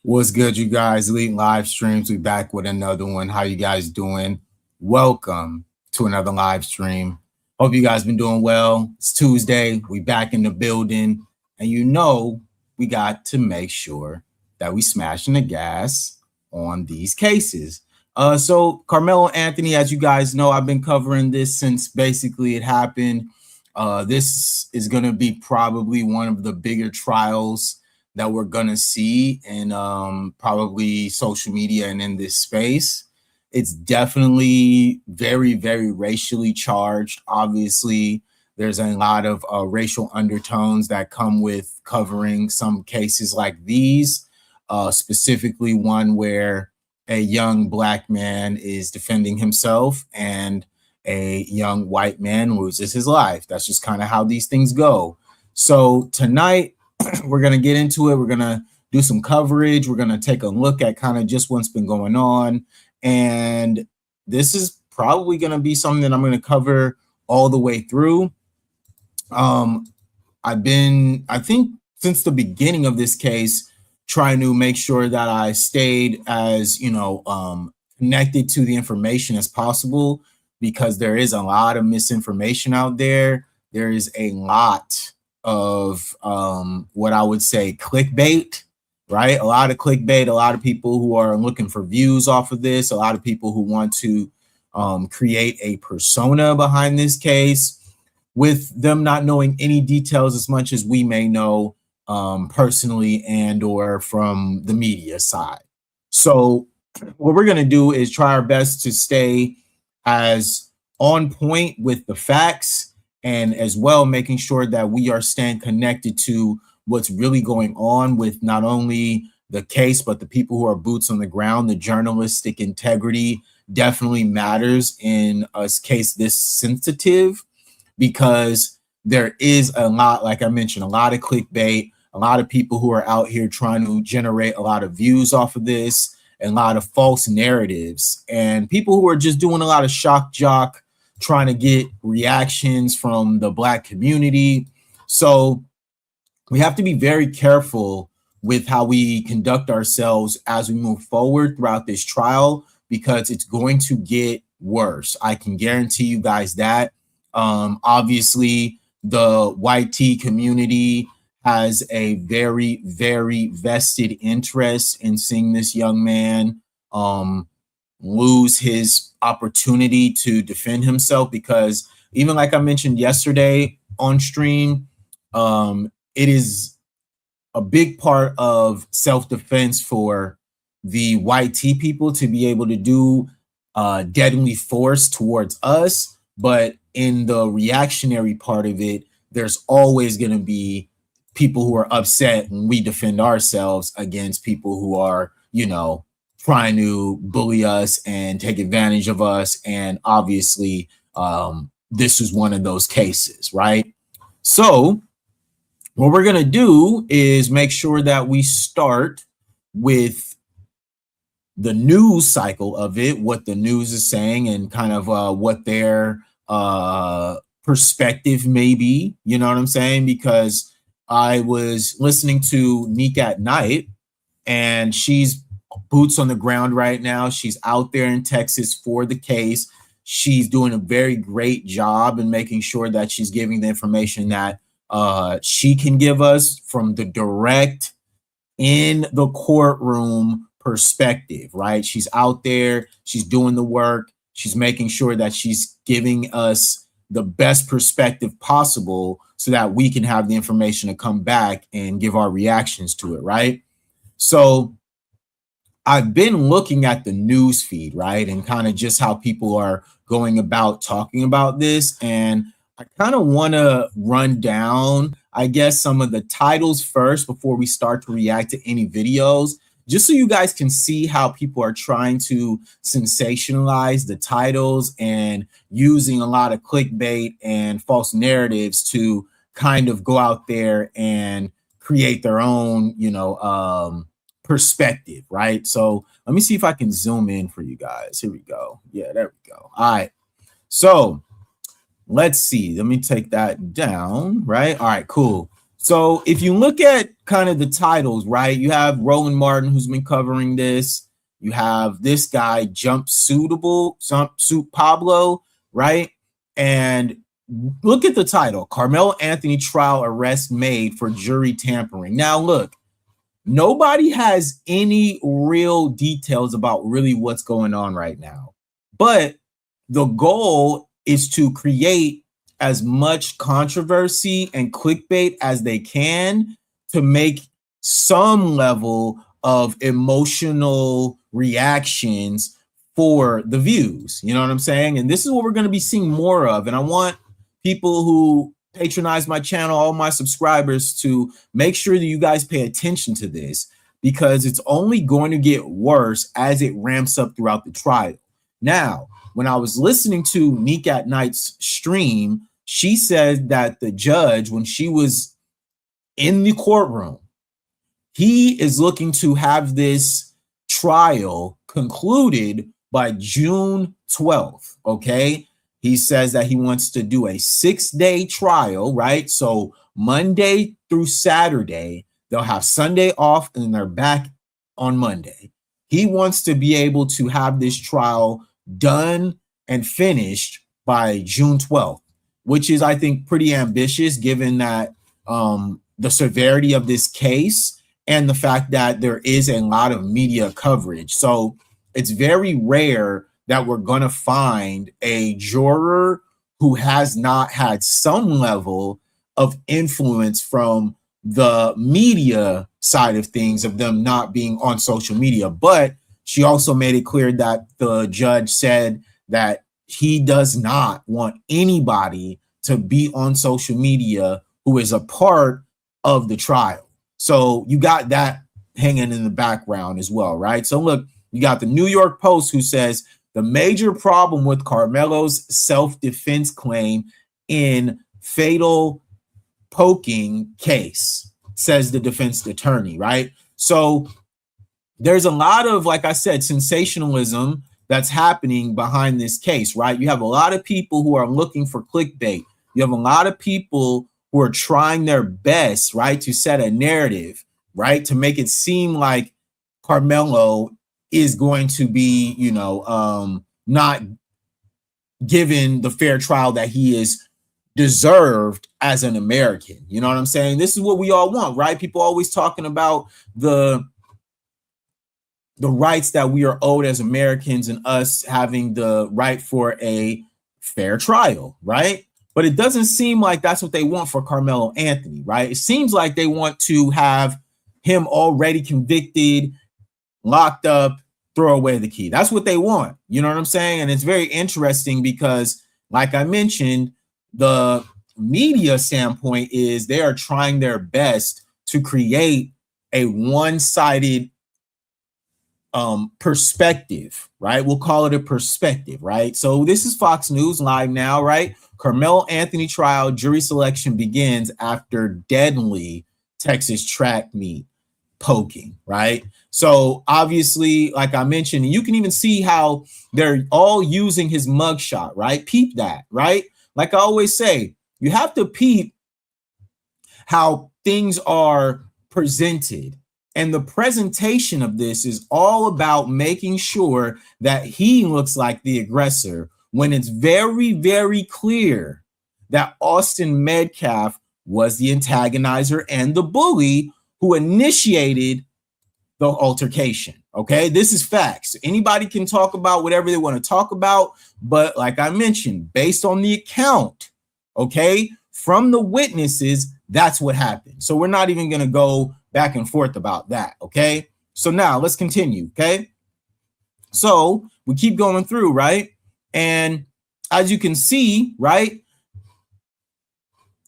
What's good, you guys? Elite Live Streams. We back with another one. How you guys doing? Welcome to another live stream. Hope you guys been doing well. It's Tuesday. We back in the building, and we got to make sure that we smashing the gas on these cases. So Carmelo Anthony, as you guys know, I've been covering this since basically it happened. This is going to be probably one of the bigger trials that we're gonna see in probably social media and in this space. It's definitely very, very racially charged. Obviously, there's a lot of racial undertones that come with covering some cases like these, specifically one where a young black man is defending himself and a young white man loses his life. That's just kind of how these things go. So tonight, we're going to get into it. We're going to do some coverage. We're going to take a look at kind of just what's been going on. And this is probably going to be something that I'm going to cover all the way through. I've been, I think, since the beginning of this case, trying to make sure that I stayed as, connected to the information as possible, because there is a lot of misinformation out there. There is a lot of what I would say clickbait, right? A lot of clickbait, a lot of people who are looking for views off of this, a lot of people who want to create a persona behind this case with them not knowing any details as much as we may know personally and or from the media side. So what we're going to do is try our best to stay as on point with the facts, and as well making sure that we are staying connected to what's really going on with not only the case, but the people who are boots on the ground. The journalistic integrity definitely matters in a case this sensitive, because there is a lot, like I mentioned, a lot of clickbait, a lot of people who are out here trying to generate a lot of views off of this, and a lot of false narratives, and people who are just doing a lot of shock jock, trying to get reactions from the black community. So we have to be very careful with how we conduct ourselves as we move forward throughout this trial, because it's going to get worse. I can guarantee you guys that. Obviously, the white tea community has a very, very vested interest in seeing this young man lose his opportunity to defend himself, because even like I mentioned yesterday on stream, it is a big part of self-defense for the white tea people to be able to do deadly force towards us. But in the reactionary part of it, there's always going to be people who are upset when we defend ourselves against people who are, trying to bully us and take advantage of us. And obviously, this is one of those cases, right? So what we're going to do is make sure that we start with the news cycle of it, what the news is saying, and kind of what their perspective may be. You know what I'm saying? Because I was listening to Neek at Night, and she's boots on the ground right now. She's out there in Texas for the case. She's doing a very great job in making sure that she's giving the information that she can give us from the direct in the courtroom perspective, right? She's out there, she's doing the work, she's making sure that she's giving us the best perspective possible so that we can have the information to come back and give our reactions to it, right? So I've been looking at the news feed, right? And kind of just how people are going about talking about this. And I kind of want to run down, I guess, some of the titles first before we start to react to any videos, just so you guys can see how people are trying to sensationalize the titles and using a lot of clickbait and false narratives to kind of go out there and create their own, perspective, right? So let me see if I can zoom in for you guys. Here we go. Yeah, there we go. All right. So let's see. Let me take that down, right? All right, cool. So if you look at kind of the titles, right, you have Roland Martin, who's been covering this. You have this guy, Jumpsuit Pablo, right? And look at the title, Carmelo Anthony trial arrest made for jury tampering. Now, look, nobody has any real details about really what's going on right now. But the goal is to create as much controversy and clickbait as they can to make some level of emotional reactions for the views. You know what I'm saying? And this is what we're going to be seeing more of. And I want people who patronize my channel, all my subscribers, to make sure that you guys pay attention to this, because it's only going to get worse as it ramps up throughout the trial. Now, when I was listening to Neek at Night's stream, she said that the judge, when she was in the courtroom, he is looking to have this trial concluded by June 12th, okay? He says that he wants to do a 6-day trial, right? So Monday through Saturday, they'll have Sunday off and they're back on Monday. He wants to be able to have this trial done and finished by June 12th, which is, I think, pretty ambitious given that the severity of this case and the fact that there is a lot of media coverage. So it's very rare that we're going to find a juror who has not had some level of influence from the media side of things, of them not being on social media. But she also made it clear that the judge said that he does not want anybody to be on social media who is a part of the trial. So you got that hanging in the background as well, right? So look, you got the New York Post, who says the major problem with Carmelo's self-defense claim in fatal poking case, says the defense attorney, right? So there's a lot of, like I said, sensationalism that's happening behind this case, right? You have a lot of people who are looking for clickbait. You have a lot of people who are trying their best, right, to set a narrative, right, to make it seem like Carmelo is going to be, not given the fair trial that he is deserved as an American. You know what I'm saying? This is what we all want, right? People always talking about the rights that we are owed as Americans and us having the right for a fair trial, right? But it doesn't seem like that's what they want for Carmelo Anthony, right? It seems like they want to have him already convicted, locked up, throw away the key. That's what they want. You know what I'm saying? And it's very interesting because, like I mentioned, the media standpoint is they are trying their best to create a one-sided perspective, right? We'll call it a perspective, right? So this is Fox News live now, right? Carmelo Anthony trial jury selection begins after deadly Texas track meet poking, right? So obviously, like I mentioned, you can even see how they're all using his mugshot, right? Peep that, right? Like I always say, you have to peep how things are presented. And the presentation of this is all about making sure that he looks like the aggressor when it's very, very clear that Austin Metcalf was the antagonizer and the bully who initiated the altercation. Okay, this is facts. Anybody can talk about whatever they want to talk about, but like I mentioned, based on the account, okay, from the witnesses, that's what happened. So we're not even going to go back and forth about that. Okay, so now let's continue. Okay, so we keep going through, right? And as you can see, right,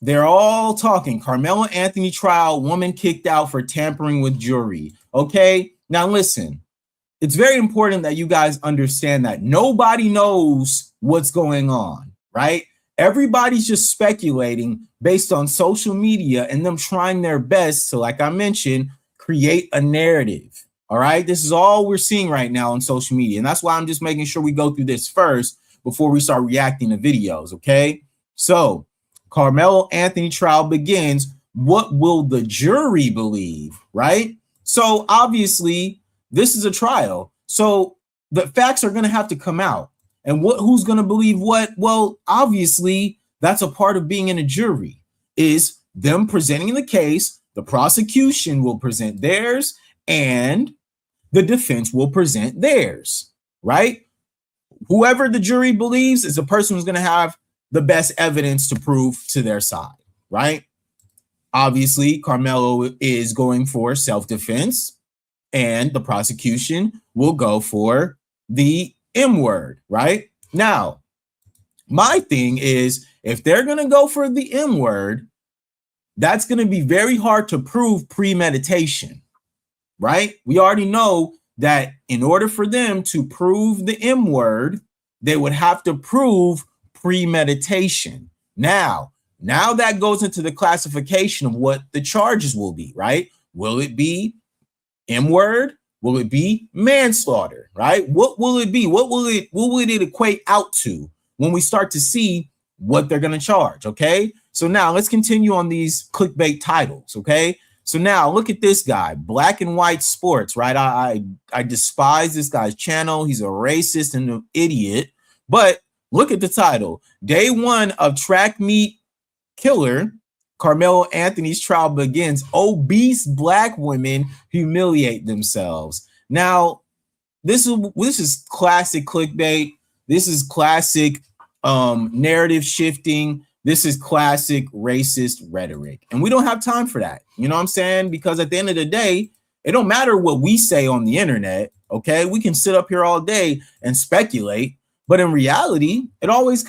they're all talking. Carmelo Anthony trial, woman kicked out for tampering with jury. Okay, now listen, it's very important that you guys understand that nobody knows what's going on, right? Everybody's just speculating based on social media and them trying their best to, like I mentioned, create a narrative. All right, this is all we're seeing right now on social media. And that's why I'm just making sure we go through this first before we start reacting to videos. Okay, so Carmelo Anthony trial begins. what will the jury believe, right? So obviously, this is a trial. So the facts are going to have to come out. And who's going to believe what? Well, obviously, that's a part of being in a jury, is them presenting the case. The prosecution will present theirs and the defense will present theirs, right? Whoever the jury believes is the person who's going to have the best evidence to prove to their side, right? Obviously, Karmelo is going for self-defense, and the prosecution will go for the M word, right? Now, my thing is, if they're going to go for the M word, that's going to be very hard to prove premeditation, right? We already know that in order for them to prove the M word, they would have to prove premeditation. Now that goes into the classification of what the charges will be, right? Will it be M word? Will it be manslaughter, right? What will it be? What will it equate out to when we start to see what they're going to charge, okay? So now let's continue on these clickbait titles, okay? So now look at this guy, Black and White Sports, right? I despise this guy's channel. He's a racist and an idiot. But look at the title. Day 1 of track meet killer, Carmelo Anthony's trial begins. Obese Black women humiliate themselves. Now, this is classic clickbait. This is classic narrative shifting. This is classic racist rhetoric. And we don't have time for that. You know what I'm saying? Because at the end of the day, it don't matter what we say on the internet, okay? We can sit up here all day and speculate, but in reality, it's always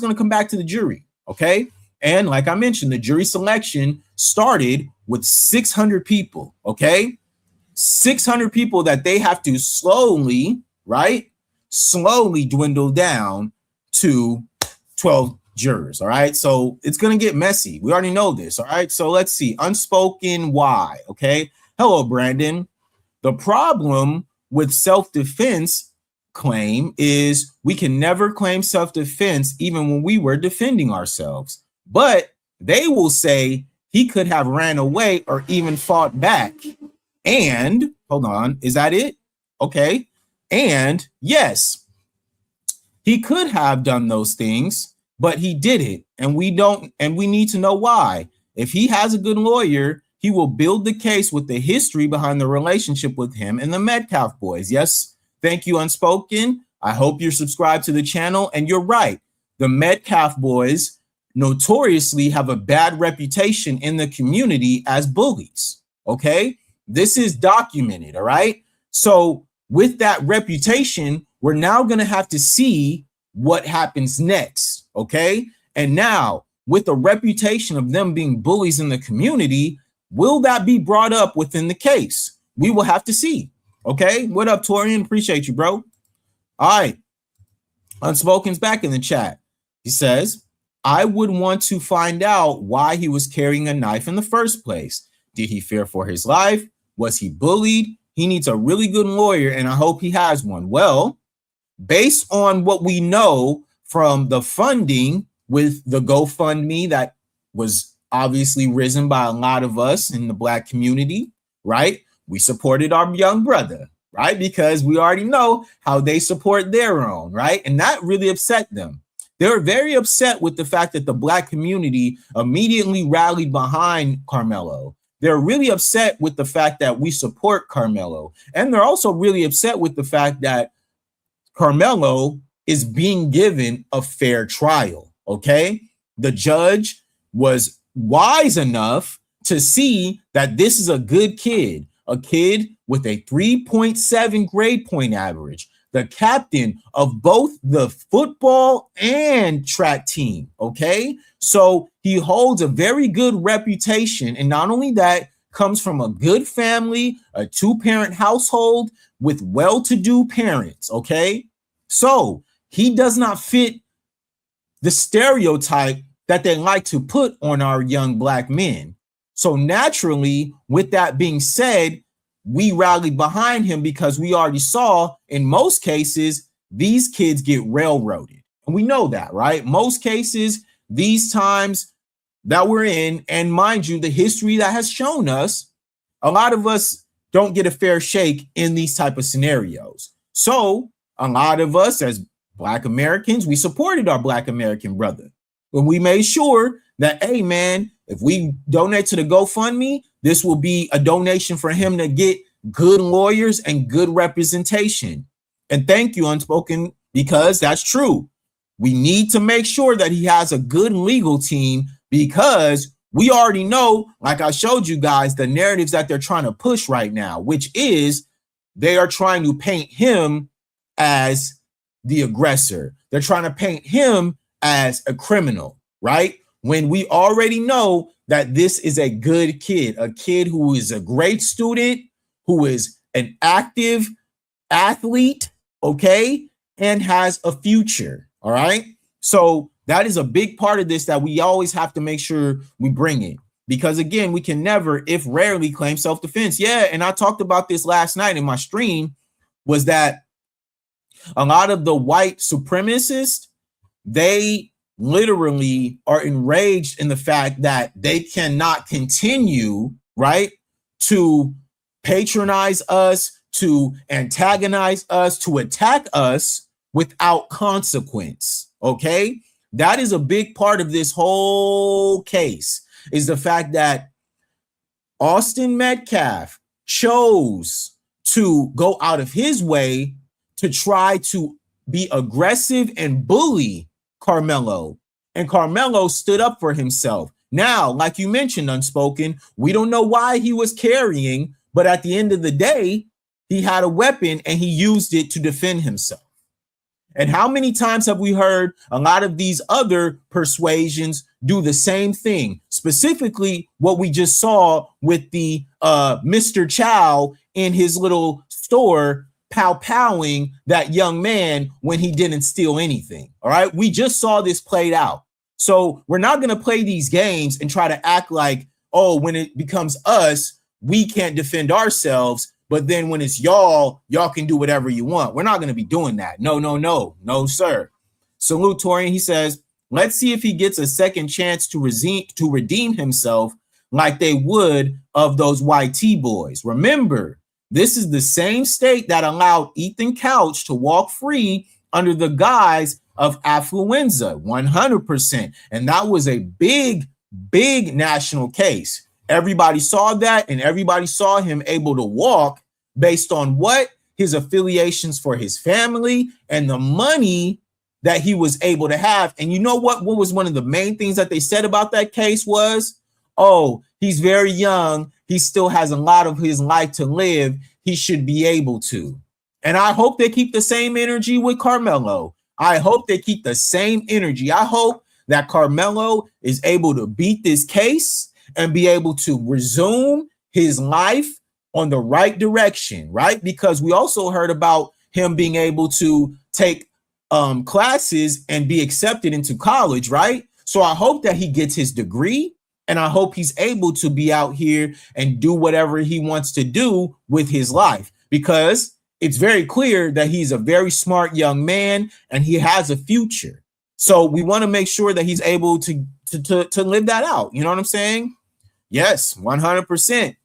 going to come back to the jury, okay? And like I mentioned, the jury selection started with 600 people, okay? 600 people that they have to slowly dwindle down to 12 jurors, all right? So it's going to get messy. We already know this, all right? So let's see. Unspoken why, okay? Hello, Brandon. The problem with self-defense claim is we can never claim self-defense even when we were defending ourselves. But they will say he could have ran away or even fought back. And, hold on, is that it? Okay. And yes, he could have done those things, but he didn't. And we need to know why. If he has a good lawyer, he will build the case with the history behind the relationship with him and the Metcalf boys. Yes, thank you, Unspoken. I hope you're subscribed to the channel. And you're right. The Metcalf boys notoriously have a bad reputation in the community as bullies. Okay. This is documented. All right. So with that reputation, we're now going to have to see what happens next. Okay. And now with the reputation of them being bullies in the community, will that be brought up within the case? We will have to see. Okay. What up, Torian? Appreciate you, bro. All right. Unspoken's back in the chat. He says, I would want to find out why he was carrying a knife in the first place. Did he fear for his life? Was he bullied? He needs a really good lawyer, and I hope he has one. Well, based on what we know from the funding with the GoFundMe that was obviously risen by a lot of us in the Black community, right? We supported our young brother, right? Because we already know how they support their own, right? And that really upset them. They were very upset with the fact that the Black community immediately rallied behind Karmelo. They're really upset with the fact that we support Karmelo. And they're also really upset with the fact that Karmelo is being given a fair trial, okay? The judge was wise enough to see that this is a good kid, a kid with a 3.7 grade point average, the captain of both the football and track team, okay? So he holds a very good reputation, and not only that, comes from a good family, a two-parent household with well-to-do parents, okay? So he does not fit the stereotype that they like to put on our young Black men. So naturally, with that being said, we rallied behind him because we already saw in most cases, these kids get railroaded. And we know that, right? Most cases, these times, that we're in, and mind you, the history that has shown us, a lot of us don't get a fair shake in these type of scenarios. So a lot of us as Black Americans, we supported our Black American brother. When we made sure that, hey man, if we donate to the GoFundMe, this will be a donation for him to get good lawyers and good representation. And thank you, Unspoken, because that's true. We need to make sure that he has a good legal team, because we already know, like I showed you guys, the narratives that they're trying to push right now, which is they are trying to paint him as the aggressor. They're trying to paint him as a criminal, right? When we already know that this is a good kid, a kid who is a great student, who is an active athlete, okay, and has a future, all right? So that is a big part of this that we always have to make sure we bring it. Because again, we can never, if rarely, claim self-defense. Yeah, and I talked about this last night in my stream, was that a lot of the white supremacists, they literally are enraged in the fact that they cannot continue, right, to patronize us, to antagonize us, to attack us without consequence, okay? That is a big part of this whole case, is the fact that Austin Metcalf chose to go out of his way to try to be aggressive and bully Karmelo. And Karmelo stood up for himself. Now, like you mentioned, Unspoken, we don't know why he was carrying, but at the end of the day, he had a weapon and he used it to defend himself. And how many times have we heard a lot of these other persuasions do the same thing? Specifically, what we just saw with the Mr. Chow in his little store pow-powing that young man when he didn't steal anything. All right, we just saw this played out. So we're not going to play these games and try to act like, oh, when it becomes us, we can't defend ourselves. But then when it's y'all can do whatever you want. We're not going to be doing that. No, sir. Salute Torian. He says, let's see if he gets a second chance to redeem himself like they would of those YT boys. Remember, this is the same state that allowed Ethan Couch to walk free under the guise of affluenza, 100%. And that was a big national case. Everybody saw that, and everybody saw him able to walk based on what? His affiliations for his family and the money that he was able to have. And you know what? What was one of the main things that they said about that case was, oh, he's very young. He still has a lot of his life to live. He should be able to. And I hope they keep the same energy with Karmelo. I hope they keep the same energy. I hope that Karmelo is able to beat this case and be able to resume his life on the right direction, right? Because we also heard about him being able to take classes and be accepted into college, right? So I hope that he gets his degree, and I hope he's able to be out here and do whatever he wants to do with his life, because it's very clear that he's a very smart young man and he has a future. So we want to make sure that he's able to live that out. You know what I'm saying? Yes, 100%.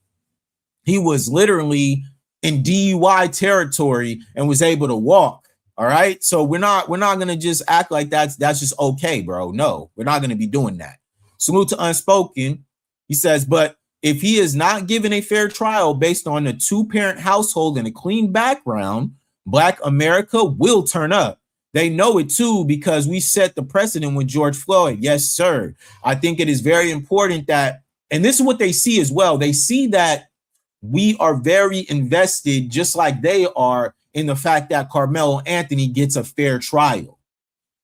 He was literally in DUI territory and was able to walk. All right. So we're not going to just act like that's just okay, bro. No, we're not going to be doing that. Salute to Unspoken. He says, but if he is not given a fair trial based on a 2-parent household and a clean background, Black America will turn up. They know it too, because we set the precedent with George Floyd. Yes, sir. I think it is very important that, and this is what they see as well. They see that we are very invested, just like they are, in the fact that Carmelo Anthony gets a fair trial.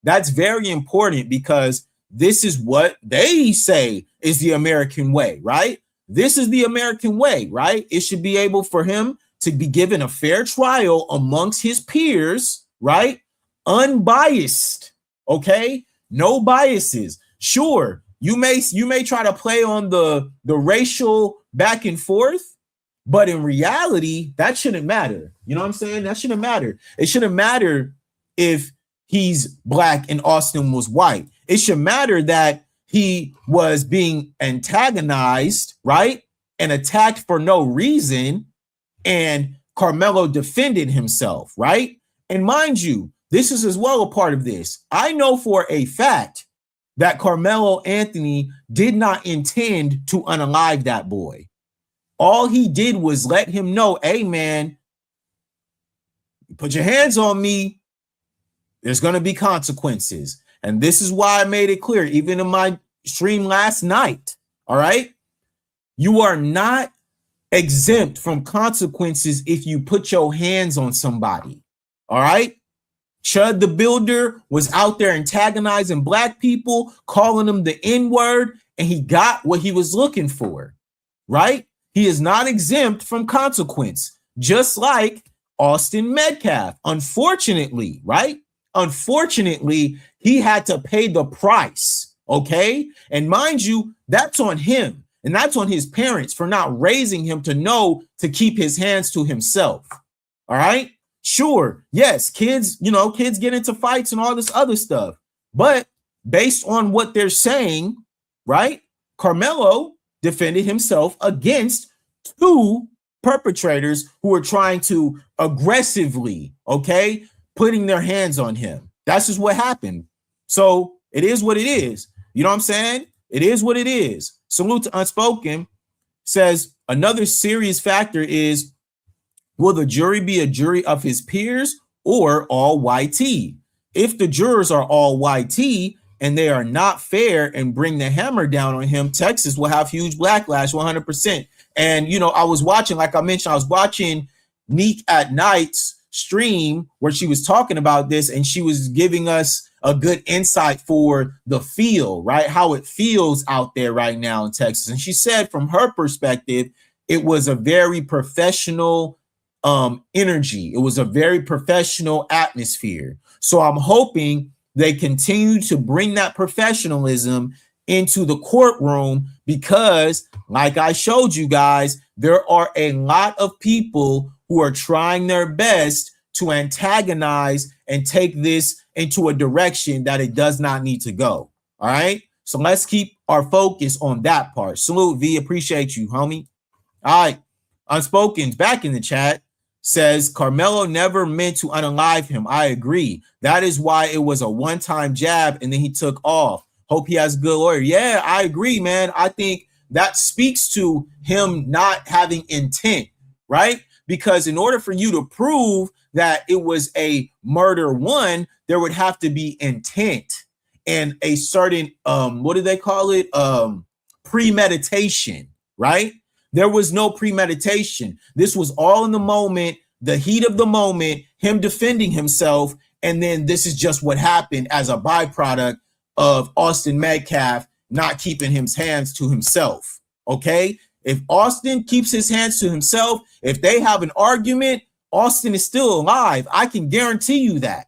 That's very important, because this is what they say is the American way, right? This is the American way, right? It should be able for him to be given a fair trial amongst his peers, right? Unbiased, okay? No biases. Sure, you may try to play on the racial back and forth, but in reality, that shouldn't matter. You know what I'm saying? That shouldn't matter. It shouldn't matter if he's Black and Austin was white. It should matter that he was being antagonized, right? And attacked for no reason. And Karmelo defended himself, right? And mind you, this is as well a part of this. I know for a fact that Karmelo Anthony did not intend to unalive that boy. All he did was let him know, hey, man, put your hands on me, there's going to be consequences. And this is why I made it clear, even in my stream last night, all right? You are not exempt from consequences if you put your hands on somebody, all right? Chud the Builder was out there antagonizing black people, calling them the N-word, and he got what he was looking for, right? He is not exempt from consequence, just like Austin Metcalf. Unfortunately, right? Unfortunately, he had to pay the price, okay? And mind you, that's on him, and that's on his parents for not raising him to know to keep his hands to himself, all right? Sure, yes, kids get into fights and all this other stuff. But based on what they're saying, right? Karmelo defended himself against two perpetrators who were trying to aggressively, okay, putting their hands on him. That's just what happened. So it is what it is. You know what I'm saying? It is what it is. Salute to Unspoken. Says another serious factor is, will the jury be a jury of his peers or all YT? If the jurors are all YT and they are not fair and bring the hammer down on him, Texas will have huge backlash, 100%. And, I was watching, like I mentioned, I was watching Neek at Night's stream where she was talking about this, and she was giving us a good insight for the feel, right? How it feels out there right now in Texas. And she said from her perspective, it was a very professional energy. It was a very professional atmosphere. So I'm hoping they continue to bring that professionalism into the courtroom, because like I showed you guys, there are a lot of people who are trying their best to antagonize and take this into a direction that it does not need to go. All right. So let's keep our focus on that part. Salute, V. Appreciate you, homie. All right. Unspoken's back in the chat. Says Karmelo never meant to unalive him. I agree. That is why it was a one-time jab and then he took off. Hope he has a good lawyer. Yeah, I agree, man. I think that speaks to him not having intent, right? Because in order for you to prove that it was a murder one, there would have to be intent and a certain, what do they call it? Premeditation, right? There was no premeditation. This was all in the moment, the heat of the moment, him defending himself. And then this is just what happened as a byproduct of Austin Metcalf not keeping his hands to himself. Okay. If Austin keeps his hands to himself, if they have an argument, Austin is still alive. I can guarantee you that.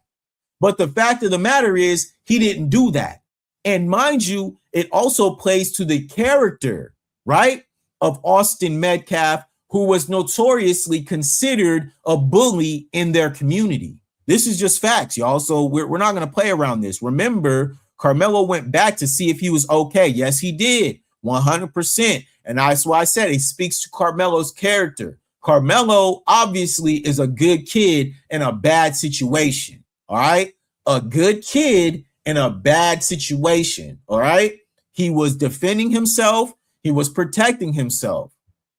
But the fact of the matter is, he didn't do that. And mind you, it also plays to the character, right, of Austin Metcalf, who was notoriously considered a bully in their community. This is just facts, y'all. So we're not going to play around this. Remember, Karmelo went back to see if he was okay. Yes, he did, 100%. And that's why I said it speaks to Karmelo's character. Karmelo obviously is a good kid in a bad situation. All right. A good kid in a bad situation. All right. He was defending himself. He was protecting himself.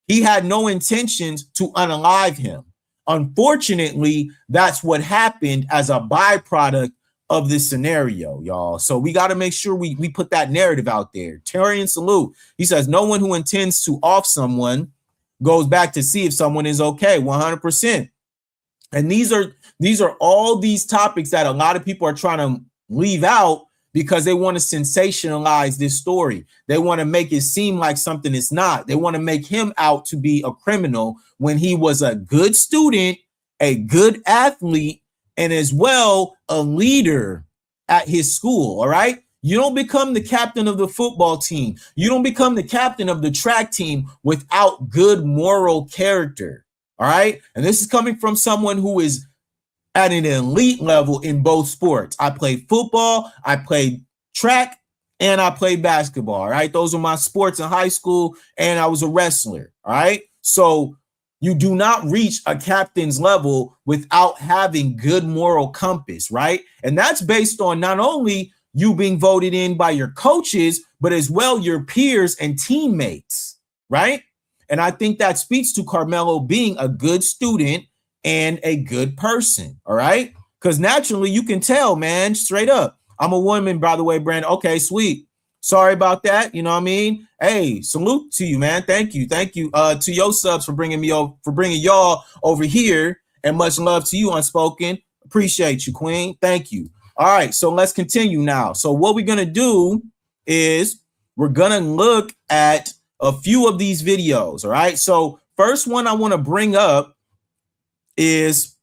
He had no intentions to unalive him. Unfortunately, that's what happened as a byproduct of this scenario, y'all. So we got to make sure we put that narrative out there. Tyrion Salute. He says, no one who intends to off someone goes back to see if someone is okay. 100%. And these are all these topics that a lot of people are trying to leave out because they want to sensationalize this story. They want to make it seem like something it's not. They want to make him out to be a criminal when he was a good student, a good athlete, and as well a leader at his school. All right. You don't become the captain of the football team. You don't become the captain of the track team without good moral character. All right. And this is coming from someone who is at an elite level in both sports. I played football, I played track, and I played basketball. All right. Those were my sports in high school, and I was a wrestler. All right. So you do not reach a captain's level without having good moral compass, right? And that's based on not only you being voted in by your coaches, but as well your peers and teammates, right? And I think that speaks to Karmelo being a good student and a good person, all right? Because naturally you can tell, man, straight up. I'm a woman, by the way, Brandon. Okay, sweet. Sorry about that. You know what I mean? Hey, salute to you, man. Thank you. Thank you to your subs for bringing me over, for bringing y'all over here, and much love to you, Unspoken. Appreciate you, Queen. Thank you. All right, so let's continue now. So what we're going to do is we're going to look at a few of these videos, all right? So first one I want to bring up is,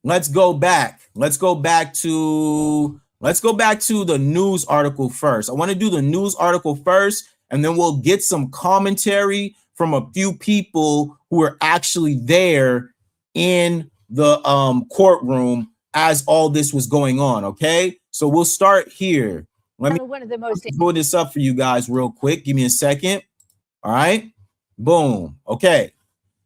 let's go back to the news article first. I want to do the news article first, and then we'll get some commentary from a few people who are actually there in the courtroom as all this was going on. Okay, so we'll start here. Let me pull this up for you guys real quick. Give me a second. All right, boom. Okay,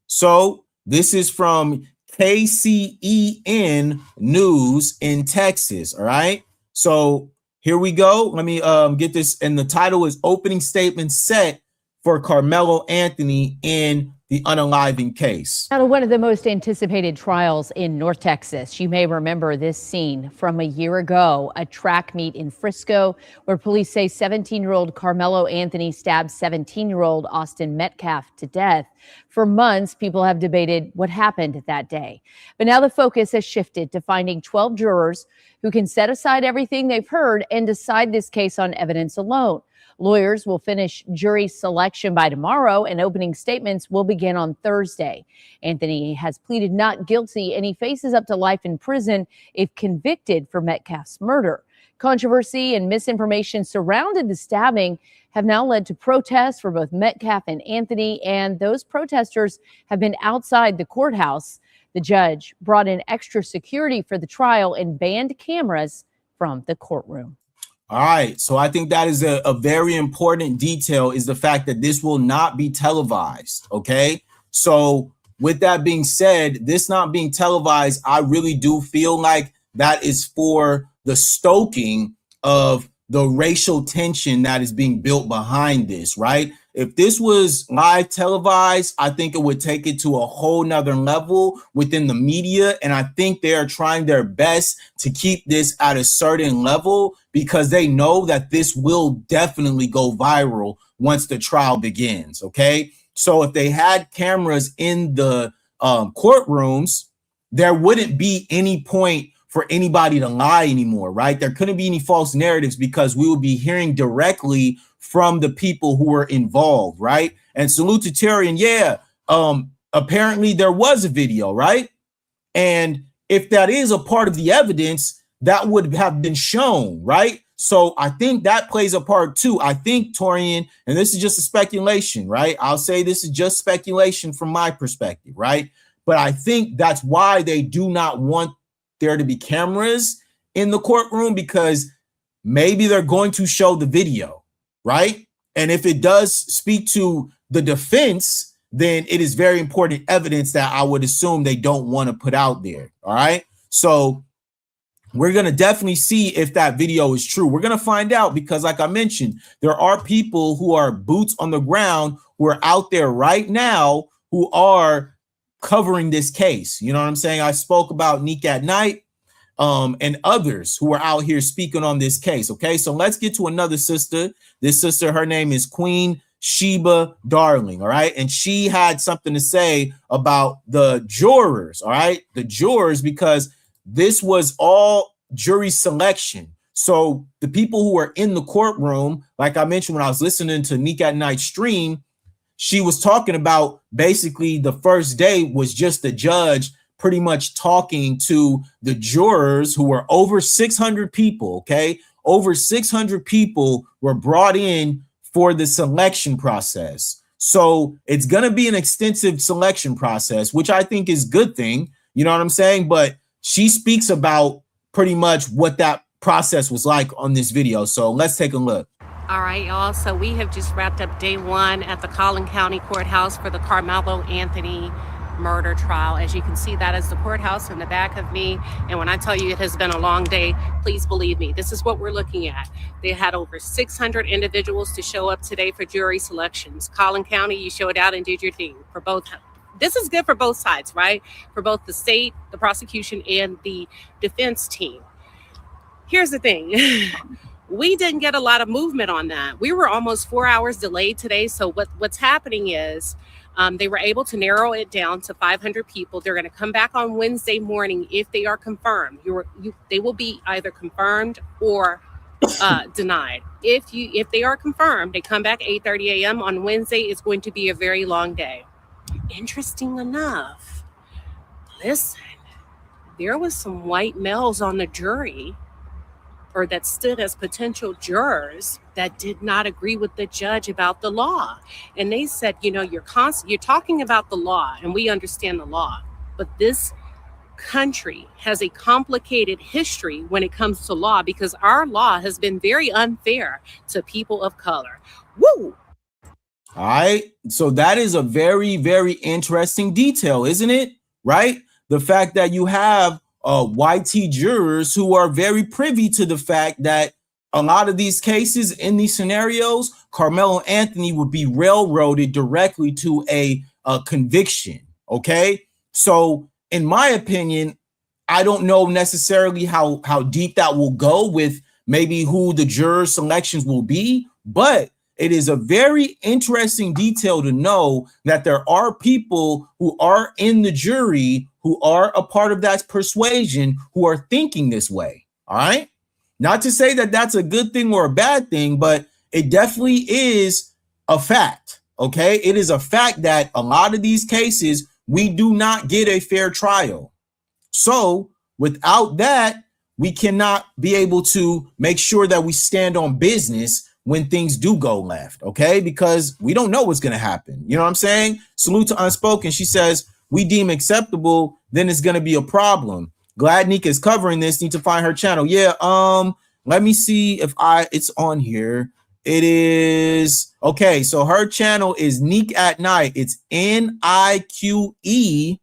so this is from KCEN News in Texas. All right, so here we go. Let me get this, and the title is "Opening Statement Set for Karmelo Anthony in the Unaliving Case." Now, one of the most anticipated trials in North Texas. You may remember this scene from a year ago, a track meet in Frisco, where police say 17-year-old Karmelo Anthony stabbed 17-year-old Austin Metcalf to death. For months, people have debated what happened that day. But now the focus has shifted to finding 12 jurors who can set aside everything they've heard and decide this case on evidence alone. Lawyers will finish jury selection by tomorrow, and opening statements will begin on Thursday. Anthony has pleaded not guilty, and he faces up to life in prison if convicted for Metcalf's murder. Controversy and misinformation surrounded the stabbing have now led to protests for both Metcalf and Anthony, and those protesters have been outside the courthouse. The judge brought in extra security for the trial and banned cameras from the courtroom. All right, so I think that is a very important detail, is the fact that this will not be televised, okay? So with that being said, this not being televised, I really do feel like that is for the stoking of the racial tension that is being built behind this, right? If this was live televised, I think it would take it to a whole nother level within the media. And I think they are trying their best to keep this at a certain level because they know that this will definitely go viral once the trial begins, okay? So if they had cameras in the courtrooms, there wouldn't be any point for anybody to lie anymore, right? There couldn't be any false narratives because we would be hearing directly from the people who were involved, right? And salute to Terry, and yeah, apparently there was a video, right? And if that is a part of the evidence, that would have been shown, right? So I think that plays a part too. I think, Torian, and this is just a speculation, right? I'll say this is just speculation from my perspective, right? But I think that's why they do not want there to be cameras in the courtroom, because maybe they're going to show the video, right? And if it does speak to the defense, then it is very important evidence that I would assume they don't want to put out there. All right. So we're going to definitely see if that video is true. We're going to find out because, like I mentioned, there are people who are boots on the ground who are out there right now who are covering this case. You know what I'm saying? I spoke about Nick at Night and others who are out here speaking on this case. Okay, so let's get to another sister. This sister, her name is Queen Sheba Darling. All right, and she had something to say about the jurors. All right, the jurors, because this was all jury selection. So the people who are in the courtroom, like I mentioned when I was listening to Nick at Night stream, she was talking about basically the first day was just the judge pretty much talking to the jurors who were over 600 people, okay? Over 600 people were brought in for the selection process. So it's going to be an extensive selection process, which I think is a good thing. You know what I'm saying? But she speaks about pretty much what that process was like on this video. So let's take a look. All right, y'all. So we have just wrapped up day one at the Collin County Courthouse for the Karmelo Anthony murder trial. As you can see, that is the courthouse in the back of me. And when I tell you it has been a long day, please believe me, this is what we're looking at. They had over 600 individuals to show up today for jury selections. Collin County, you showed out and did your thing for both. This is good for both sides, right? For both the state, the prosecution, and the defense team. Here's the thing. We didn't get a lot of movement on that. We were almost 4 hours delayed today. So what's happening is they were able to narrow it down to 500 people. They're going to come back on Wednesday morning if they are confirmed. They will be either confirmed or denied. If they are confirmed, they come back 8:30 a.m. on Wednesday. It's going to be a very long day. Interesting enough, listen, there was some white males on the jury, or that stood as potential jurors, that did not agree with the judge about the law. And they said, you're talking about the law, and we understand the law, but this country has a complicated history when it comes to law, because our law has been very unfair to people of color. Woo! All right. So that is a very, very interesting detail, isn't it? Right? The fact that you have YT jurors who are very privy to the fact that a lot of these cases, in these scenarios, Karmelo Anthony would be railroaded directly to a conviction. Okay. So in my opinion, I don't know necessarily how deep that will go with maybe who the juror selections will be, but it is a very interesting detail to know that there are people who are in the jury who are a part of that persuasion who are thinking this way. All right. Not to say that that's a good thing or a bad thing, but it definitely is a fact. Okay. It is a fact that a lot of these cases, we do not get a fair trial. So without that, we cannot be able to make sure that we stand on business when things do go left, okay? Because we don't know what's going to happen. You know what I'm saying? Salute to Unspoken. She says, we deem acceptable, then it's going to be a problem. Glad Nika is covering this. Need to find her channel. Yeah, let me see if it's on here. It is, okay, so her channel is Nique at Night. It's Nique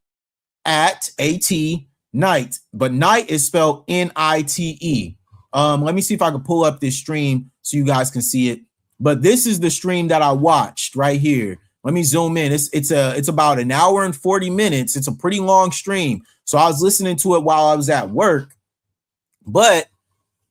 at A-T Night, but Night is spelled Nite. Let me see if I can pull up this stream so you guys can see it. But this is the stream that I watched right here. Let me zoom in. It's about an hour and 40 minutes. It's a pretty long stream. So I was listening to it while I was at work. But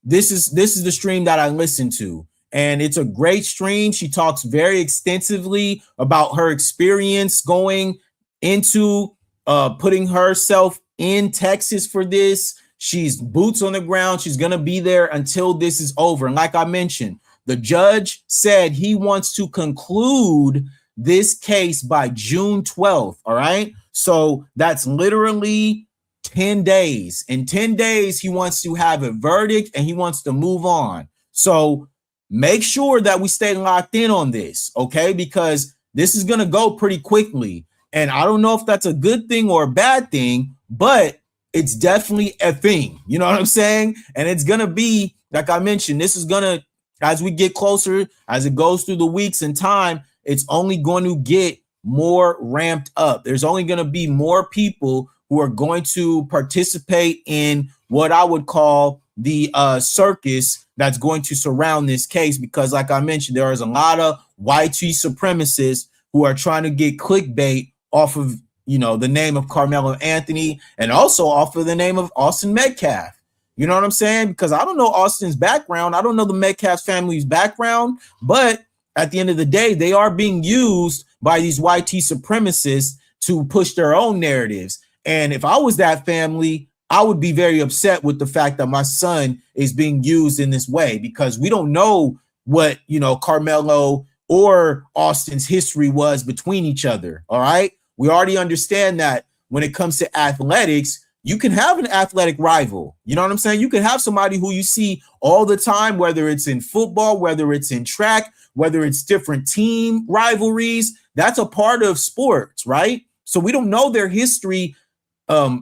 this is the stream that I listened to. And it's a great stream. She talks very extensively about her experience going into putting herself in Texas for this. She's boots on the ground. She's going to be there until this is over. And like I mentioned, the judge said he wants to conclude this case by June 12th. All right. So that's literally 10 days. In 10 days, he wants to have a verdict and he wants to move on. So make sure that we stay locked in on this. Okay. Because this is going to go pretty quickly. And I don't know if that's a good thing or a bad thing, but it's definitely a thing. You know what I'm saying? And it's going to be, like I mentioned, this is going to, as we get closer, as it goes through the weeks and time, it's only going to get more ramped up. There's only going to be more people who are going to participate in what I would call the circus that's going to surround this case. Because like I mentioned, there is a lot of YT supremacists who are trying to get clickbait off of, the name of Karmelo Anthony and also off of the name of Austin Metcalf. You know what I'm saying? Because I don't know Austin's background. I don't know the Metcalf family's background, but at the end of the day, they are being used by these YT supremacists to push their own narratives. And if I was that family, I would be very upset with the fact that my son is being used in this way, because we don't know what, Karmelo or Austin's history was between each other. All right. We already understand that when it comes to athletics, you can have an athletic rival. You know what I'm saying? You can have somebody who you see all the time, whether it's in football, whether it's in track, whether it's different team rivalries. That's a part of sports, right? So we don't know their history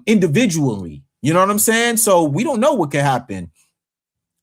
individually. You know what I'm saying? So we don't know what could happen.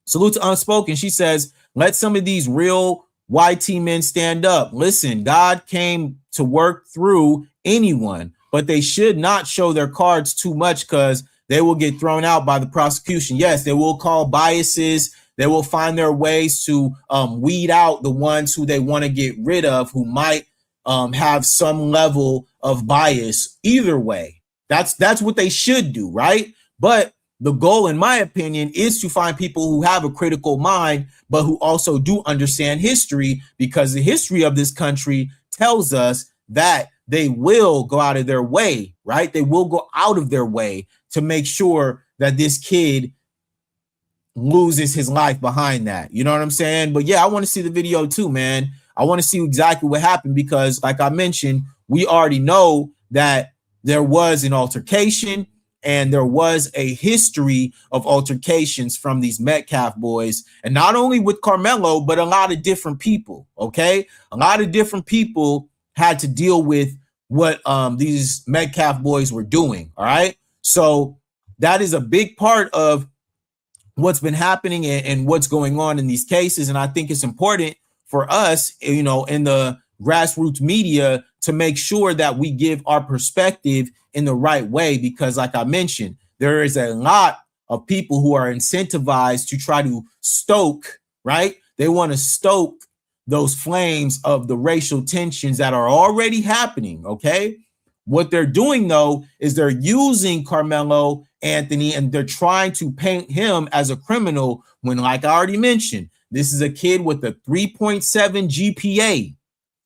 Salute to Unspoken. She says, let some of these real YT men stand up. Listen, God came to work through anyone, but they should not show their cards too much because they will get thrown out by the prosecution. Yes, they will call biases. They will find their ways to weed out the ones who they want to get rid of, who might have some level of bias. Either way, that's what they should do, right? But the goal, in my opinion, is to find people who have a critical mind, but who also do understand history, because the history of this country tells us that they will go out of their way, right? They will go out of their way to make sure that this kid loses his life behind that. You know what I'm saying? But yeah, I want to see the video too, man. I want to see exactly what happened because, like I mentioned, we already know that there was an altercation and there was a history of altercations from these Metcalf boys, and not only with Karmelo, but a lot of different people. Okay, a lot of different people had to deal with what these Metcalf boys were doing. All right, so that is a big part of what's been happening and what's going on in these cases. And I think it's important for us, you know, in the grassroots media to make sure that we give our perspective in the right way, because like I mentioned, there is a lot of people who are incentivized to try to stoke, right? They want to stoke those flames of the racial tensions that are already happening, okay? What they're doing, though, is they're using Karmelo Anthony and they're trying to paint him as a criminal when, like I already mentioned, this is a kid with a 3.7 GPA,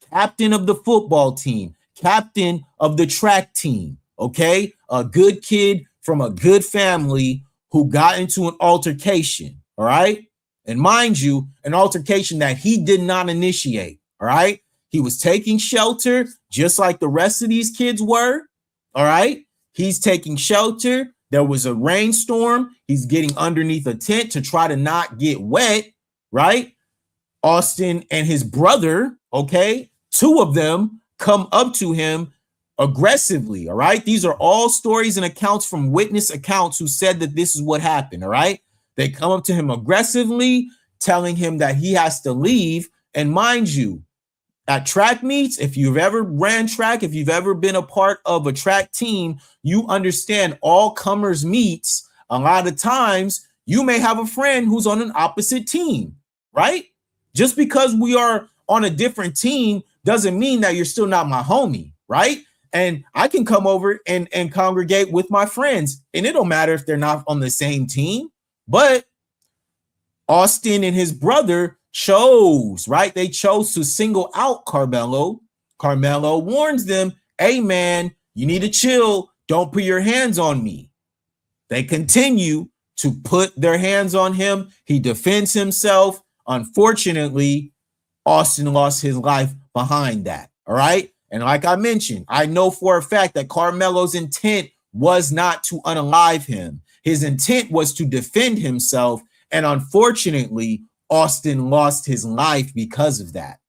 captain of the football team, captain of the track team, okay? A good kid from a good family who got into an altercation, all right? And mind you, an altercation that he did not initiate, all right? He was taking shelter just like the rest of these kids were, all right? He's taking shelter. There was a rainstorm. He's getting underneath a tent to try to not get wet, right? Austin and his brother, okay? Two of them come up to him aggressively, all right? These are all stories and accounts from witness accounts who said that this is what happened, all right? They come up to him aggressively, telling him that he has to leave. And mind you, at track meets, if you've ever ran track, if you've ever been a part of a track team, you understand all comers meets. A lot of times you may have a friend who's on an opposite team, right? Just because we are on a different team doesn't mean that you're still not my homie, right? And I can come over and congregate with my friends, and it don't matter if they're not on the same team. But Austin and his brother chose, right? They chose to single out Karmelo. Karmelo warns them, hey, man, you need to chill. Don't put your hands on me. They continue to put their hands on him. He defends himself. Unfortunately, Austin lost his life behind that, all right? And like I mentioned, I know for a fact that Karmelo's intent was not to unalive him. His intent was to defend himself. And unfortunately, Austin lost his life because of that.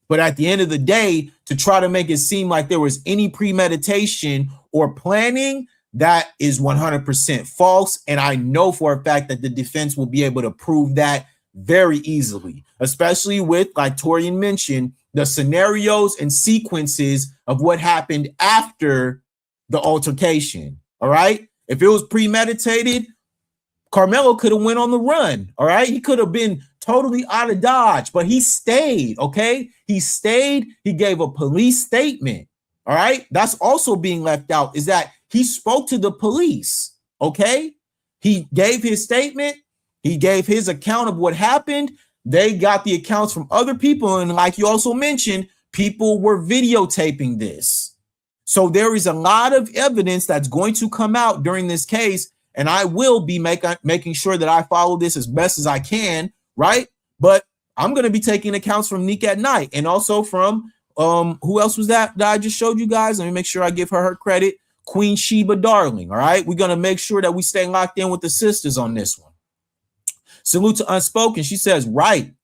But at the end of the day, to try to make it seem like there was any premeditation or planning, that is 100% false. And I know for a fact that the defense will be able to prove that very easily, especially with, like Torian mentioned, the scenarios and sequences of what happened after the altercation. All right. If it was premeditated, Karmelo could have went on the run. All right. He could have been totally out of Dodge, but he stayed. Okay. He stayed. He gave a police statement. All right. That's also being left out, is that he spoke to the police. Okay. He gave his statement. He gave his account of what happened. They got the accounts from other people. And like you also mentioned, people were videotaping this. So there is a lot of evidence that's going to come out during this case. And I will be making sure that I follow this as best as I can, right? But I'm going to be taking accounts from Nick at Night and also from, who else was that I just showed you guys? Let me make sure I give her credit. Queen Sheba Darling, all right? We're going to make sure that we stay locked in with the sisters on this one. Salute to Unspoken. She says, right,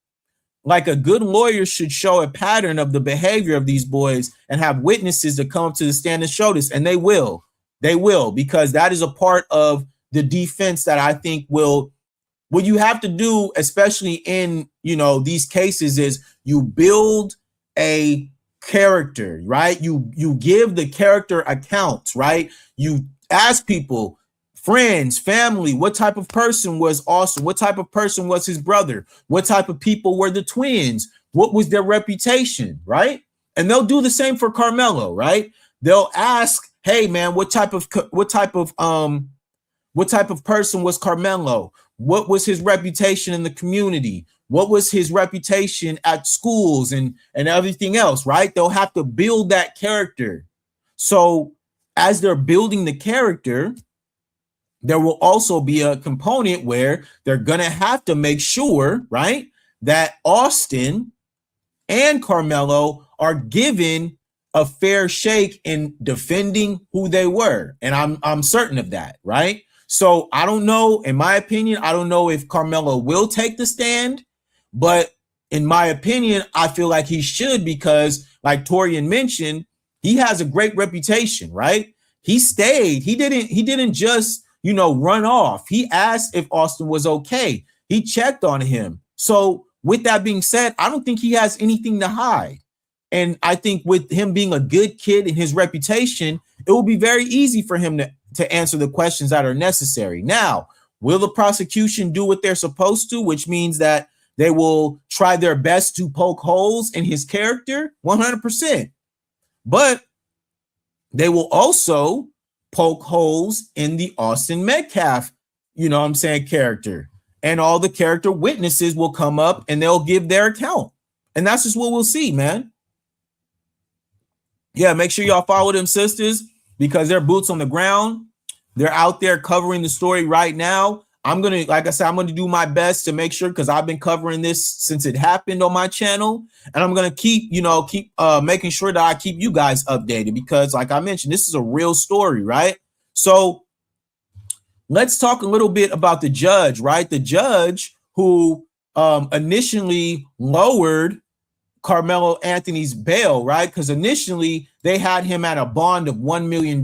like a good lawyer should show a pattern of the behavior of these boys and have witnesses to come up to the stand and show this. And they will, because that is a part of the defense that I think will what you have to do, especially in, these cases, is you build a character, right? You give the character accounts, right? You ask people, friends, family, what type of person was Austin? What type of person was his brother? What type of people were the twins? What was their reputation, right? And they'll do the same for Karmelo, right? They'll ask, hey man, what type of person was Karmelo? What was his reputation in the community? What was his reputation at schools and everything else, right? They'll have to build that character. So as they're building the character, there will also be a component where they're going to have to make sure, right, that Austin and Karmelo are given a fair shake in defending who they were. And I'm certain of that, right? So I don't know, in my opinion, I don't know if Karmelo will take the stand, but in my opinion, I feel like he should, because like Torian mentioned, he has a great reputation, right? He stayed. He didn't just, run off. He asked if Austin was okay. He checked on him. So with that being said, I don't think he has anything to hide. And I think with him being a good kid and his reputation, it will be very easy for him to answer the questions that are necessary. Now, will the prosecution do what they're supposed to, which means that they will try their best to poke holes in his character? 100%. But they will also poke holes in the Austin Metcalf, character. And all the character witnesses will come up and they'll give their account. And that's just what we'll see, man. Yeah, make sure y'all follow them sisters, because they're boots on the ground. They're out there covering the story right now. I'm going to do my best to make sure, because I've been covering this since it happened on my channel. And I'm going to keep making sure that I keep you guys updated, because like I mentioned, this is a real story, right? So let's talk a little bit about the judge, right? The judge who initially lowered Karmelo Anthony's bail, right? Because initially they had him at a bond of $1 million.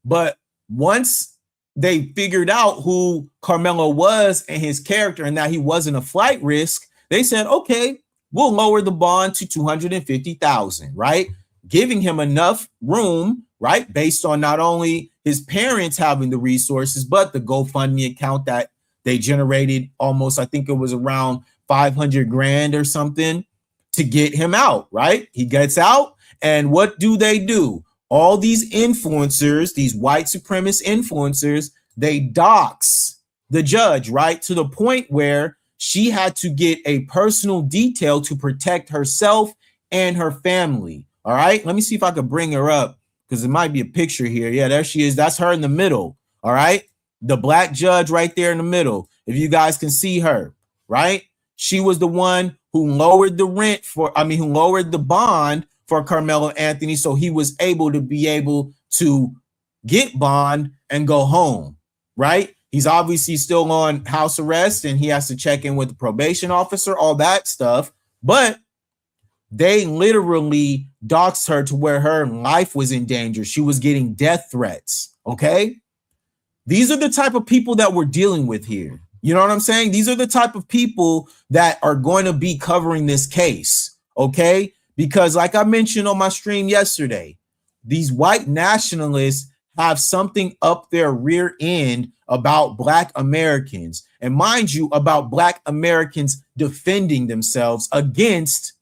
But once they figured out who Karmelo was and his character, and that he wasn't a flight risk, they said, okay, we'll lower the bond to $250,000, right? Giving him enough room, right? Based on not only his parents having the resources, but the GoFundMe account that they generated almost, I think it was around 500 grand or something to get him out, right? He gets out, and what do? All these influencers, these white supremacist influencers, they dox the judge, right? To the point where she had to get a personal detail to protect herself and her family. All right, let me see if I could bring her up, because there might be a picture here. Yeah, there she is. That's her in the middle. All right, the black judge right there in the middle. If you guys can see her, right? She was the one who lowered the who lowered the bond for Karmelo Anthony, so he was able to get bond and go home, right? He's obviously still on house arrest, and he has to check in with the probation officer, all that stuff. But they literally doxed her to where her life was in danger. She was getting death threats, okay? These are the type of people that we're dealing with here. You know what I'm saying? These are the type of people that are going to be covering this case, okay? Because like I mentioned on my stream yesterday, these white nationalists have something up their rear end about Black Americans. And mind you, about Black Americans defending themselves against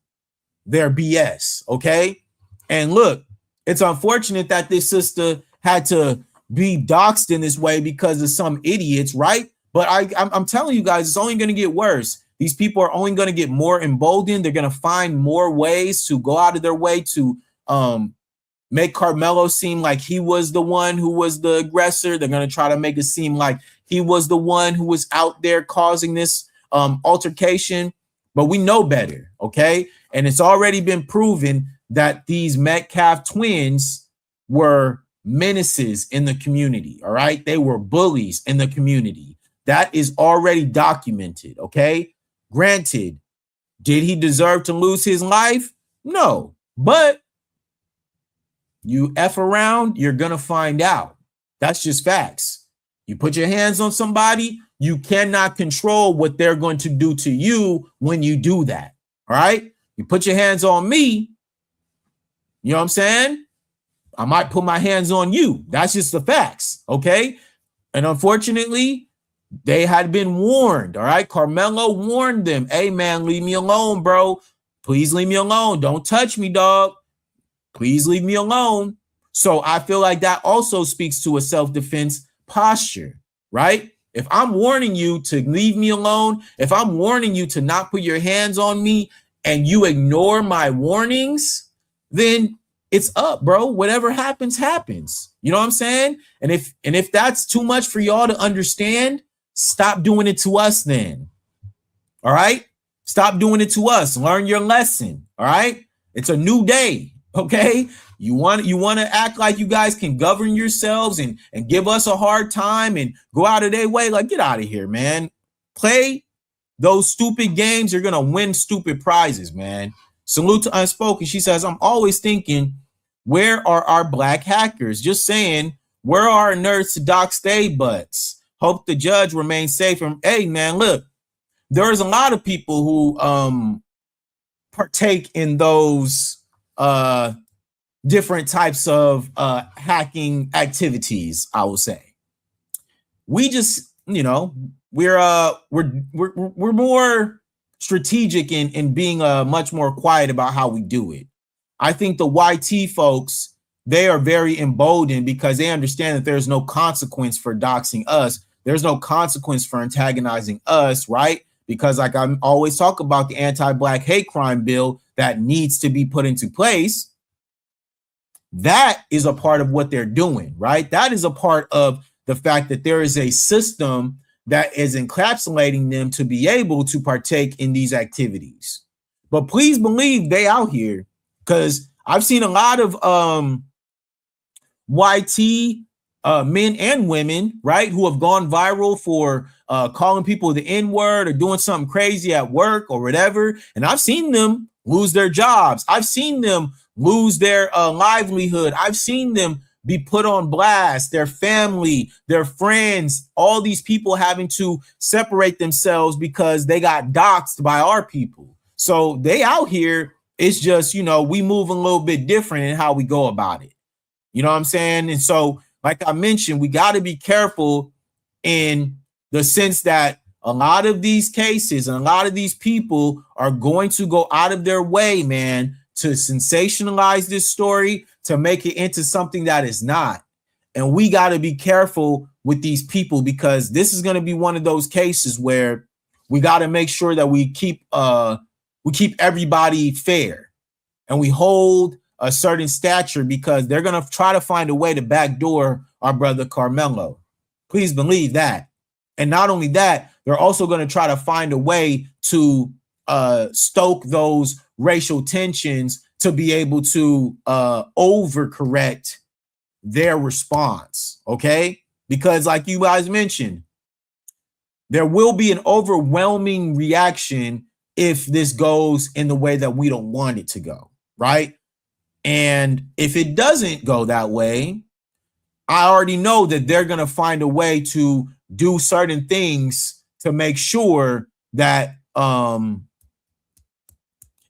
their BS, okay? And look, it's unfortunate that this sister had to be doxxed in this way because of some idiots, right? But I'm telling you guys, it's only going to get worse. These people are only going to get more emboldened. They're going to find more ways to go out of their way to make Karmelo seem like he was the one who was the aggressor. They're going to try to make it seem like he was the one who was out there causing this altercation. But we know better, okay? And it's already been proven that these Metcalf twins were menaces in the community, all right? They were bullies in the community. That is already documented, okay? Granted, did he deserve to lose his life? No, but you F around, you're going to find out. That's just facts. You put your hands on somebody, you cannot control what they're going to do to you when you do that. All right. You put your hands on me. You know what I'm saying? I might put my hands on you. That's just the facts. Okay. And unfortunately, they had been warned. All right. Karmelo warned them. Hey, man, leave me alone, bro. Please leave me alone. Don't touch me, dog. Please leave me alone. So I feel like that also speaks to a self-defense posture, right? If I'm warning you to leave me alone, if I'm warning you to not put your hands on me and you ignore my warnings, then it's up, bro. Whatever happens, happens. You know what I'm saying? And if that's too much for y'all to understand, stop doing it to us then. All right? Stop doing it to us. Learn your lesson. All right? It's a new day. Okay? You want to act like you guys can govern yourselves and give us a hard time and go out of their way. Like, get out of here, man. Play those stupid games. You're going to win stupid prizes, man. Salute to Unspoken. She says, I'm always thinking, where are our black hackers? Just saying, where are our nerds to dock stay butts? Hope the judge remains safe. And hey, man, look, there's a lot of people who partake in those different types of hacking activities, I will say. We just, you know, we're more strategic in being much more quiet about how we do it. I think the YT folks, they are very emboldened because they understand that there's no consequence for doxing us. There's no consequence for antagonizing us, right? Because like I always talk about the anti-black hate crime bill that needs to be put into place. That is a part of what they're doing, right? That is a part of the fact that there is a system that is encapsulating them to be able to partake in these activities. But please believe they out here, because I've seen a lot of YT men and women, right, who have gone viral for calling people the N-word or doing something crazy at work or whatever. And I've seen them lose their jobs. I've seen them lose their livelihood. I've seen them be put on blast, their family, their friends, all these people having to separate themselves because they got doxxed by our people. So they out here. It's just, you know, we move a little bit different in how we go about it. You know what I'm saying? And so, like I mentioned, we got to be careful in the sense that a lot of these cases and a lot of these people are going to go out of their way, man, to sensationalize this story, to make it into something that is not. And we got to be careful with these people because this is going to be one of those cases where we got to make sure that we keep everybody fair and we hold a certain stature because they're going to try to find a way to backdoor our brother Karmelo. Please believe that. And not only that, they're also going to try to find a way to stoke those racial tensions to be able to overcorrect their response. Okay. Because like you guys mentioned, there will be an overwhelming reaction if this goes in the way that we don't want it to go, right? And if it doesn't go that way, I already know that they're going to find a way to do certain things to make sure that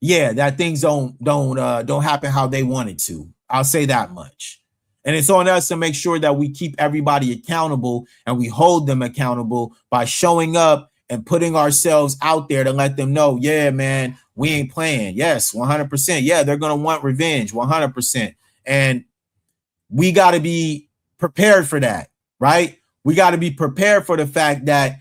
that things don't happen how they want it to. I'll say that much. And it's on us to make sure that we keep everybody accountable and we hold them accountable by showing up and putting ourselves out there to let them know, yeah, man, we ain't playing. Yes, 100%. Yeah, they're going to want revenge, 100%. And we got to be prepared for that, right? We got to be prepared for the fact that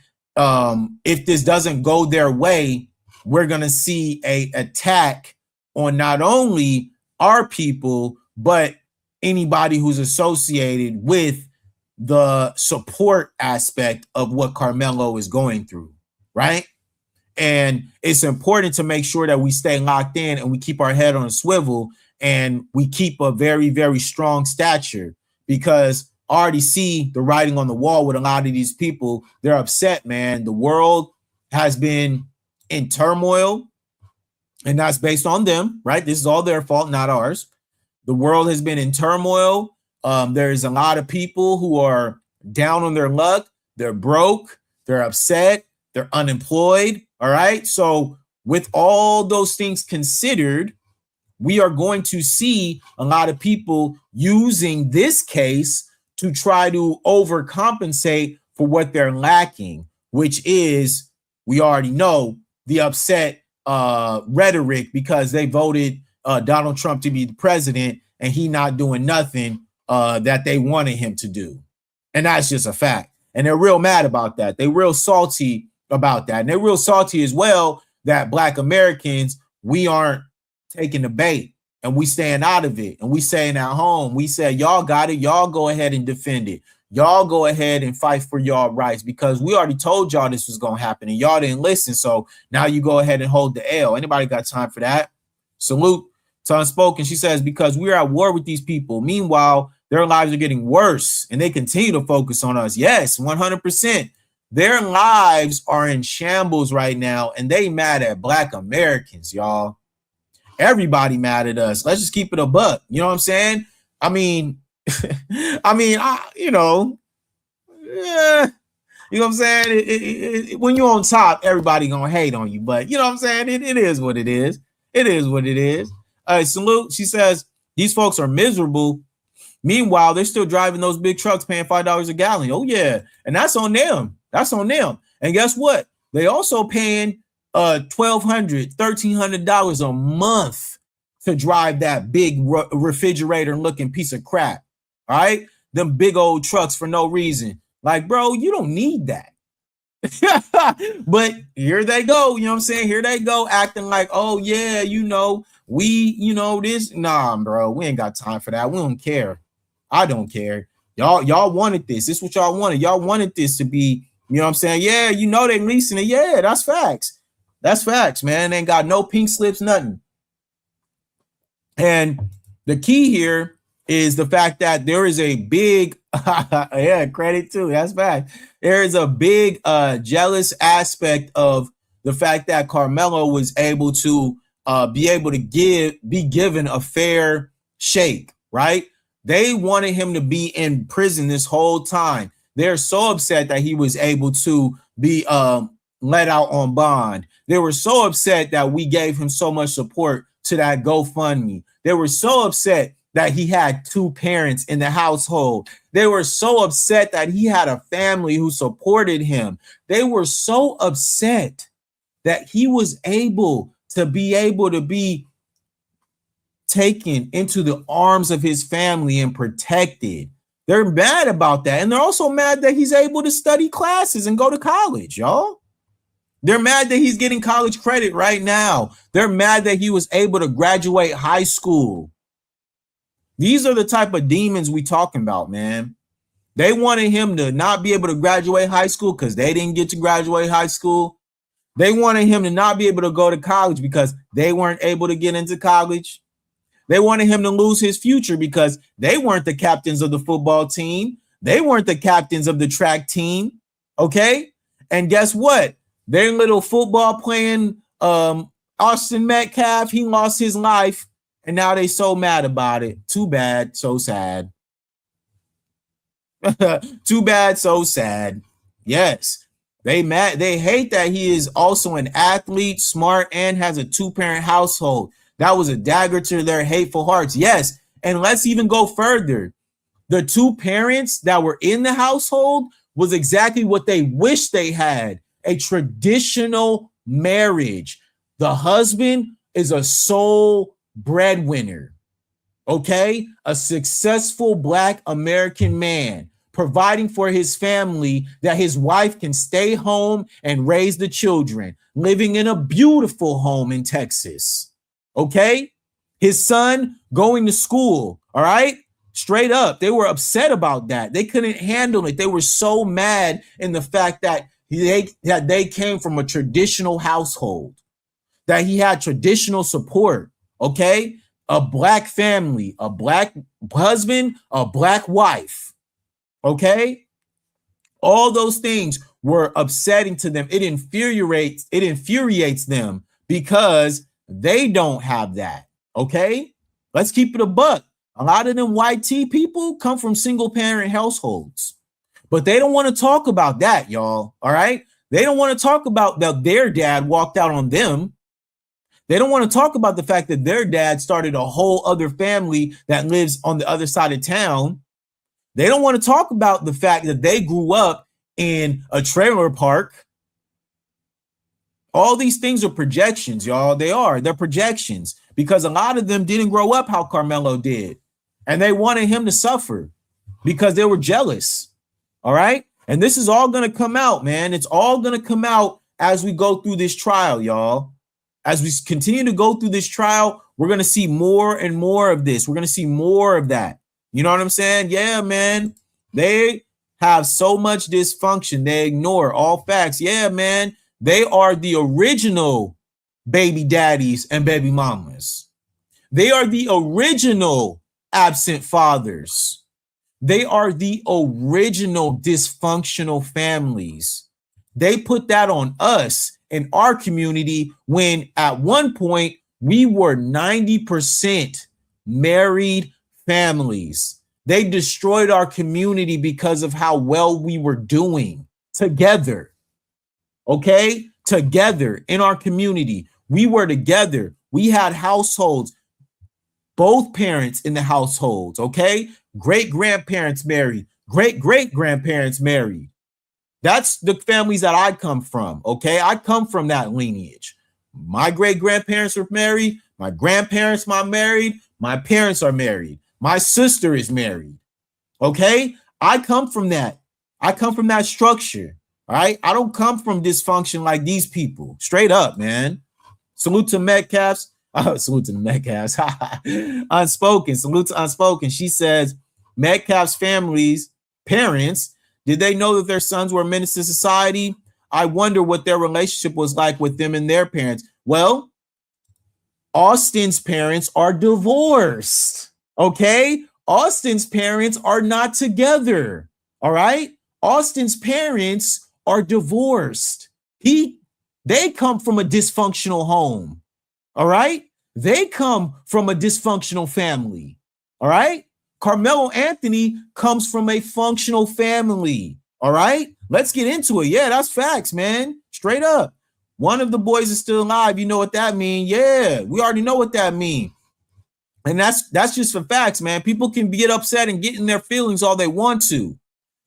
if this doesn't go their way, we're going to see a attack on not only our people, but anybody who's associated with the support aspect of what Karmelo is going through, right? And it's important to make sure that we stay locked in and we keep our head on a swivel and we keep a very, very strong stature because I already see the writing on the wall with a lot of these people. They're upset, man. The world has been in turmoil and that's based on them, right? This is all their fault, not ours. The world has been in turmoil. There's a lot of people who are down on their luck. They're broke. they're upset, they're unemployed. All right. So with all those things considered, we are going to see a lot of people using this case to try to overcompensate for what they're lacking, which is, we already know, the upset rhetoric because they voted Donald Trump to be the president and he not doing nothing that they wanted him to do. And that's just a fact. And they're real mad about that. They're real salty about that. And they're real salty as well that Black Americans, we aren't taking the bait and we staying out of it. And we staying at home. We say, y'all got it. Y'all go ahead and defend it. Y'all go ahead and fight for y'all rights because we already told y'all this was going to happen and y'all didn't listen. So now you go ahead and hold the L. Anybody got time for that? Salute to Unspoken. She says, because we're at war with these people. Meanwhile, their lives are getting worse and they continue to focus on us. Yes, 100%. Their lives are in shambles right now and they mad at Black Americans, y'all. Everybody mad at us. Let's just keep it a buck. You know what I'm saying? I mean, you know what I'm saying? When you're on top, everybody gonna hate on you, but you know what I'm saying? It is what it is. It is what it is. Salute. She says, these folks are miserable. Meanwhile, they're still driving those big trucks paying $5 a gallon. Oh yeah. And that's on them. That's on them. And guess what? They also paying $1,200, $1,300 a month to drive that big refrigerator looking piece of crap. All right. Them big old trucks for no reason. Like, bro, you don't need that. But here they go. You know what I'm saying? Here they go acting like, oh yeah, you know, this. Nah, bro, we ain't got time for that. We don't care. I don't care. Y'all wanted this. This is what y'all wanted. Y'all wanted this to be, you know what I'm saying? Yeah, you know they leasing it. Yeah, that's facts. That's facts, man. They ain't got no pink slips, nothing. And the key here is the fact that there is a big, yeah, credit too. That's fact. There is a big jealous aspect of the fact that Karmelo was able to be given a fair shake, right? They wanted him to be in prison this whole time. They're so upset that he was able to be let out on bond. They were so upset that we gave him so much support to that GoFundMe. They were so upset that he had two parents in the household. They were so upset that he had a family who supported him. They were so upset that he was able to be taken into the arms of his family and protected. They're mad about that. And they're also mad that he's able to study classes and go to college, y'all. They're mad that he's getting college credit right now. They're mad that he was able to graduate high school. These are the type of demons we talking about, man. They wanted him to not be able to graduate high school because they didn't get to graduate high school. They wanted him to not be able to go to college because they weren't able to get into college. They wanted him to lose his future because they weren't the captains of the football team. They weren't the captains of the track team. Okay. And guess what? Their little football playing Austin Metcalf, he lost his life. And now they so mad about it. Too bad. So sad. Too bad. So sad. Yes. They mad. They hate that he is also an athlete, smart, and has a two-parent household. That was a dagger to their hateful hearts. Yes. And let's even go further. The two parents that were in the household was exactly what they wish they had. A traditional marriage. The husband is a sole breadwinner. Okay? A successful Black American man providing for his family that his wife can stay home and raise the children, living in a beautiful home in Texas. Okay? His son going to school. All right? Straight up. They were upset about that. They couldn't handle it. They were so mad in the fact that they came from a traditional household, that he had traditional support. Okay? A Black family, a Black husband, a Black wife. Okay? All those things were upsetting to them. It infuriates them because they don't have that. Okay? Let's keep it a buck. A lot of them white tea people come from single parent households. But they don't want to talk about that, y'all. All right. They don't want to talk about that their dad walked out on them. They don't want to talk about the fact that their dad started a whole other family that lives on the other side of town. They don't want to talk about the fact that they grew up in a trailer park. All these things are projections, y'all. They're projections, because a lot of them didn't grow up how Karmelo did. And they wanted him to suffer because they were jealous. All right. And this is all going to come out, man. It's all going to come out as we go through this trial, y'all. As we continue to go through this trial, we're going to see more and more of this. We're going to see more of that. You know what I'm saying? Yeah, man. They have so much dysfunction. They ignore all facts. Yeah, man. They are the original baby daddies and baby mamas. They are the original absent fathers. They are the original dysfunctional families. They put that on us in our community when at one point we were 90% married families. They destroyed our community because of how well we were doing together. Okay? Together in our community. We were together. We had households, both parents in the households. Okay? Great grandparents married, great great grandparents married. That's the families that I come from. Okay. I come from that lineage. My great grandparents were married. My grandparents are married. My parents are married. My sister is married. Okay. I come from that. I come from that structure. All right. I don't come from dysfunction like these people. Straight up, man. Salute to Metcalfs. Salute to the Metcalfs. Unspoken. Salute to Unspoken. She says, Metcalf's family's parents, did they know that their sons were a menace to society? I wonder what their relationship was like with them and their parents. Well, Austin's parents are divorced. Okay. Austin's parents are not together. All right. Austin's parents are divorced. They come from a dysfunctional home. All right. They come from a dysfunctional family. All right. Karmelo Anthony comes from a functional family. All right. Let's get into it. Yeah, that's facts, man. Straight up. One of the boys is still alive. You know what that means? Yeah, we already know what that means. And that's just for facts, man. People can get upset and get in their feelings all they want to,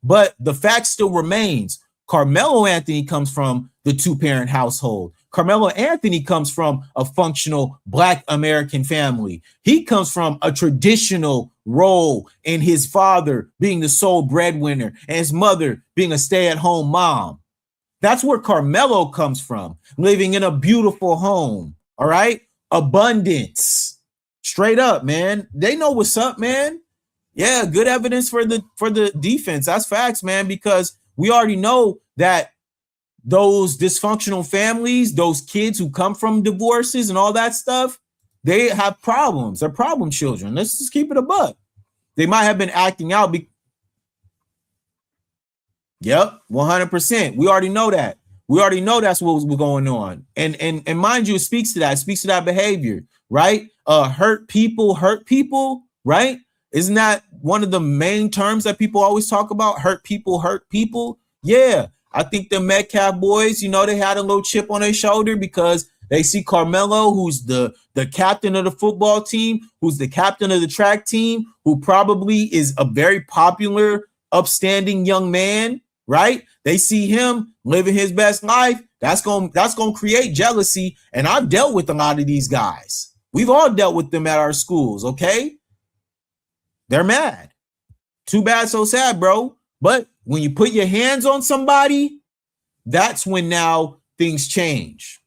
but the fact still remains. Karmelo Anthony comes from the two-parent household. Karmelo Anthony comes from a functional Black American family. He comes from a traditional role in his father being the sole breadwinner and his mother being a stay-at-home mom. That's where Karmelo comes from, living in a beautiful home. All right. Abundance. Straight up, man. They know what's up, man. Yeah, good evidence for the defense. That's facts, man, because we already know that those dysfunctional families, those kids who come from divorces and all that stuff, they have problems. They're problem children. Let's just keep it a buck. They might have been acting out. Yep, 100%. We already know that. We already know that's what's going on. And mind you, it speaks to that. It speaks to that behavior, right? Hurt people, right? Isn't that one of the main terms that people always talk about? Hurt people. Yeah. I think the Metcalf boys, you know, they had a little chip on their shoulder because they see Karmelo, who's the captain of the football team, who's the captain of the track team, who probably is a very popular, upstanding young man, right? They see him living his best life. That's going to create jealousy. And I've dealt with a lot of these guys. We've all dealt with them at our schools, okay? They're mad. Too bad, so sad, bro. But when you put your hands on somebody, that's when now things change.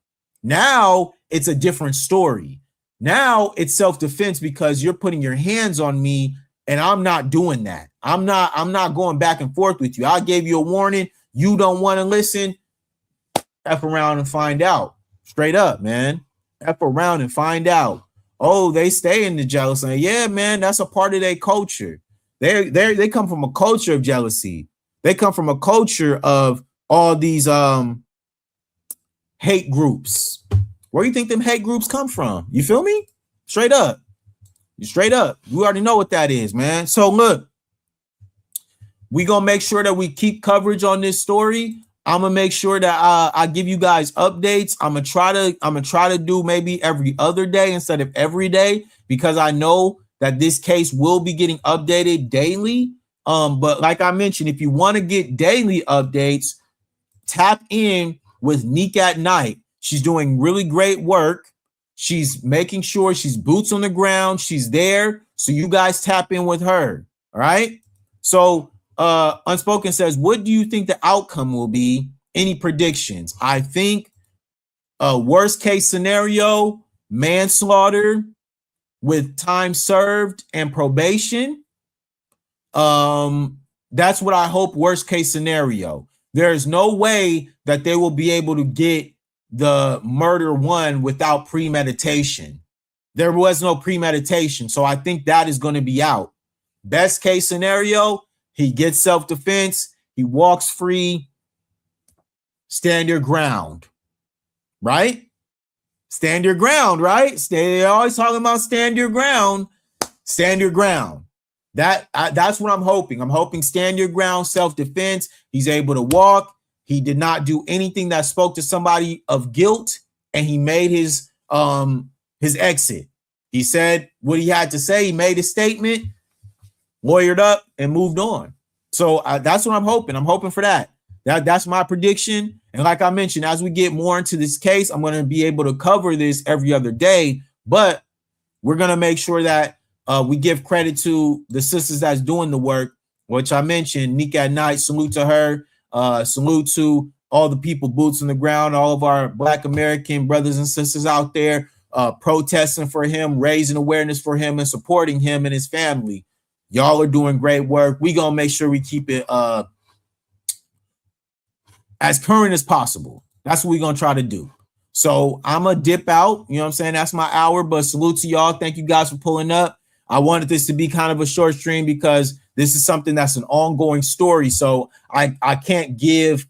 Now it's a different story. Now it's self-defense because you're putting your hands on me and I'm not doing that. I'm not going back and forth with you. I gave you a warning. You don't want to listen. F around and find out. Straight up, man. F around and find out. Oh, they stay in the jealousy. Yeah, man, that's a part of their culture. They come from a culture of jealousy. They come from a culture of all these hate groups. Where do you think them hate groups come from? You feel me? Straight up. Straight up. We already know what that is, man. So look, we gonna make sure that we keep coverage on this story. I'm gonna make sure that I give you guys updates. I'm gonna try to do maybe every other day instead of every day, because I know that this case will be getting updated daily. But like I mentioned, if you want to get daily updates, tap in with Neek at Night. She's doing really great work. She's making sure she's boots on the ground. She's there. So you guys tap in with her. All right. So Unspoken says, what do you think the outcome will be? Any predictions? I think a worst case scenario, manslaughter with time served and probation. That's what I hope, worst case scenario. There's no way that they will be able to get the murder one without premeditation. There was no premeditation. So I think that is going to be out. Best case scenario, he gets self-defense. He walks free. Stand your ground, right? Stand your ground, right? They're always talking about stand your ground. Stand your ground. That's what I'm hoping. I'm hoping stand your ground, self-defense. He's able to walk. He did not do anything that spoke to somebody of guilt, and he made his exit. He said what he had to say. He made a statement, lawyered up, and moved on. So that's what I'm hoping. I'm hoping for that. That's my prediction. And like I mentioned, as we get more into this case, I'm going to be able to cover this every other day. But we're going to make sure that we give credit to the sisters that's doing the work, which I mentioned, Neek at Night. Salute to her. Salute to all the people, boots on the ground, all of our Black American brothers and sisters out there protesting for him, raising awareness for him, and supporting him and his family. Y'all are doing great work. We're going to make sure we keep it as current as possible. That's what we're going to try to do. So I'm going to dip out. You know what I'm saying? That's my hour, but salute to y'all. Thank you guys for pulling up. I wanted this to be kind of a short stream because this is something that's an ongoing story. So I can't give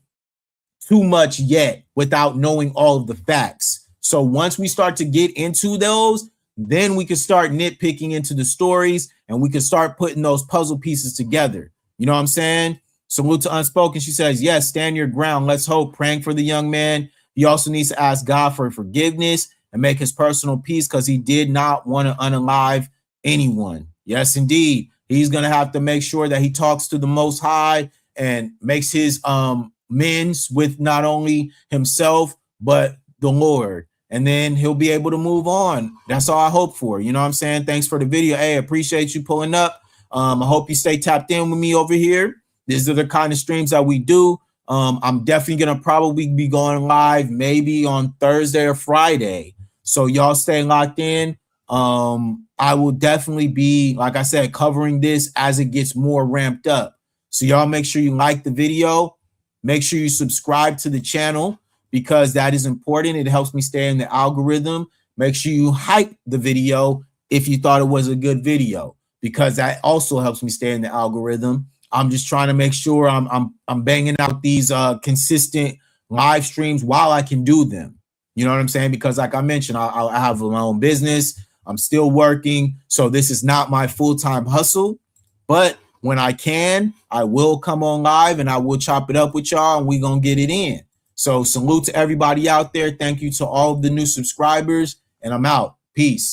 too much yet without knowing all of the facts. So once we start to get into those, then we can start nitpicking into the stories and we can start putting those puzzle pieces together. You know what I'm saying? Salute to Unspoken. She says, yes, stand your ground. Let's hope. Praying for the young man. He also needs to ask God for forgiveness and make his personal peace because he did not want to unalive anyone. Yes, indeed. He's going to have to make sure that he talks to the Most High and makes his amends with not only himself, but the Lord. And then he'll be able to move on. That's all I hope for. You know what I'm saying? Thanks for the video. Hey, appreciate you pulling up. I hope you stay tapped in with me over here. These are the kind of streams that we do. I'm definitely going to probably be going live maybe on Thursday or Friday. So y'all stay locked in. I will definitely be, like I said, covering this as it gets more ramped up. So y'all make sure you like the video. Make sure you subscribe to the channel because that is important. It helps me stay in the algorithm. Make sure you hype the video if you thought it was a good video because that also helps me stay in the algorithm. I'm just trying to make sure I'm banging out these consistent live streams while I can do them. You know what I'm saying? Because like I mentioned, I have my own business. I'm still working. So this is not my full-time hustle. But when I can, I will come on live and I will chop it up with y'all and we're going to get it in. So salute to everybody out there. Thank you to all of the new subscribers and I'm out. Peace.